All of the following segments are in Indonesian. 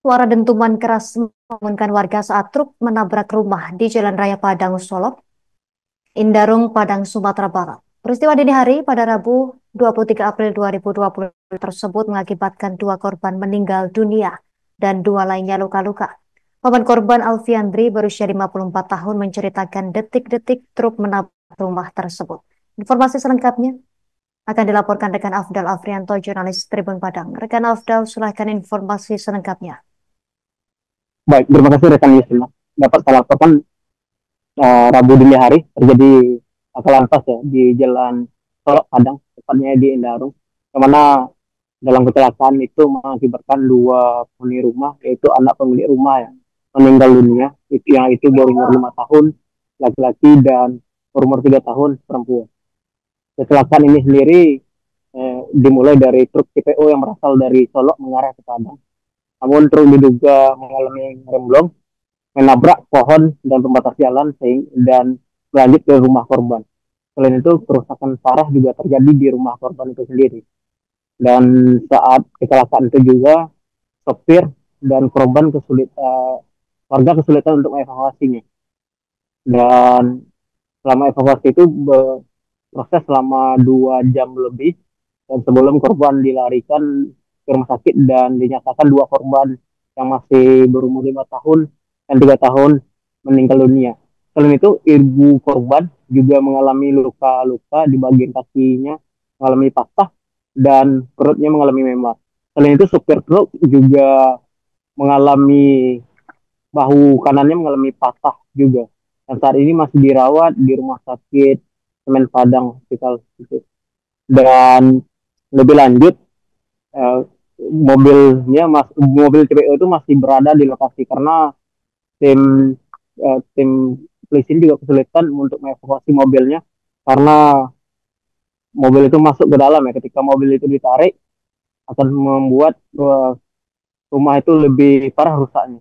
Suara dentuman keras membangunkan warga saat truk menabrak rumah di Jalan Raya Padang Solok, Indarung, Padang, Sumatera Barat. Peristiwa dini hari pada Rabu 23 April 2020 tersebut mengakibatkan dua korban meninggal dunia dan dua lainnya luka-luka. Paman korban Alfiandri berusia 54 tahun menceritakan detik-detik truk menabrak rumah tersebut. Informasi selengkapnya akan dilaporkan rekan Afdal Afrianto, jurnalis Tribun Padang. Rekan Afdal, silahkan informasi selengkapnya. Baik, terima kasih rekan Yusina. Dapat saya laporkan Rabu dini hari terjadi laka lantas ya di Jalan Solok Padang, tepatnya di Indarung, yang mana dalam kecelakaan itu mengakibatkan dua penghuni rumah, yaitu anak pemilik rumah ya, meninggal dunia, yang itu berumur 5 tahun laki-laki dan berumur 3 tahun perempuan. Kecelakaan ini sendiri dimulai dari truk CPO yang berasal dari Solok mengarah ke Padang. Namun truk diduga mengalami remblong, menabrak pohon dan pembatas jalan dan berlanjut ke rumah korban. Selain itu, kerusakan parah juga terjadi di rumah korban itu sendiri. Dan saat kecelakaan itu juga sopir dan korban warga kesulitan untuk mengevakuasinya. Dan selama evakuasi itu proses selama 2 jam lebih, dan sebelum korban dilarikan ke rumah sakit dan dinyatakan dua korban yang masih berumur 5 tahun dan 3 tahun meninggal dunia. Selain itu, ibu korban juga mengalami luka-luka di bagian kakinya, mengalami patah dan perutnya mengalami memar. Selain itu, supir truk juga mengalami bahu kanannya mengalami patah juga. Dan saat ini masih dirawat di rumah sakit Semen Padang Hospital. Dan lebih lanjut, eh, mobil CPO itu masih berada di lokasi karena tim tim polisi juga kesulitan untuk mengevakuasi mobilnya karena mobil itu masuk ke dalam ya. Ketika mobil itu ditarik akan membuat rumah itu lebih parah rusaknya.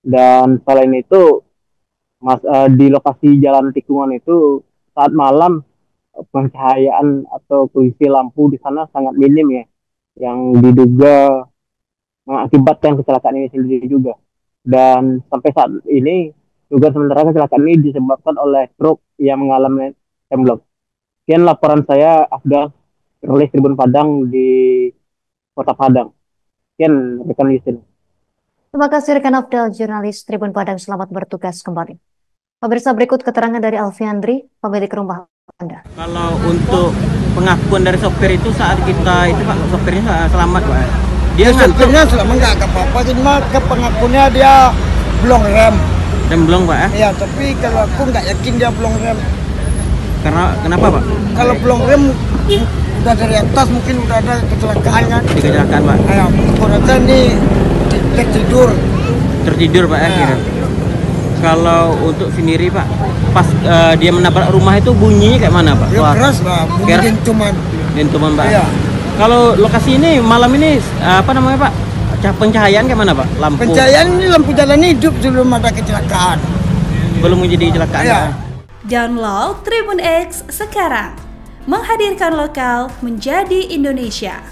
Dan selain itu, di lokasi jalan tikungan itu saat malam pencahayaan atau kondisi lampu di sana sangat minim ya, yang diduga mengakibatkan kecelakaan ini sendiri juga. Dan sampai saat ini juga sementara kecelakaan ini disebabkan oleh truk yang mengalami remblong. Sekian laporan saya, Afdal, jurnalis Tribun Padang di Kota Padang. Sekian rekan Yusin. Terima kasih rekan Afdal, jurnalis Tribun Padang. Selamat bertugas kembali. Pemirsa, berikut keterangan dari Alfiandri, pemilik rumah Anda. Kalau untuk pengakuan dari sopir itu saat kita itu Pak, sopirnya selamat Pak. Dia sopirnya selamat, nggak apa-apa, cuma ke pengakuannya dia belum rem. Remblong Pak ya? Iya, tapi kalau aku nggak yakin dia belum rem. Kenapa Pak? Kalau belum rem udah dari atas mungkin udah ada kecelakaan kan? Di kecelakaan Pak? Ayo, kurasa nih Tertidur Pak ya? Ya. Kalau untuk sendiri Pak, pas dia menabrak rumah itu bunyinya kayak mana Pak? Ya keras lah, bunyi dentuman Pak. Iya. Kalau lokasi ini malam ini apa namanya Pak? Pencahayaan kayak mana Pak? Lampu? Pencahayaan ini lampu jalan hidup sebelum ada kecelakaan. Belum menjadi kecelakaan Ya. Pak? Download Tribun X sekarang, menghadirkan lokal menjadi Indonesia.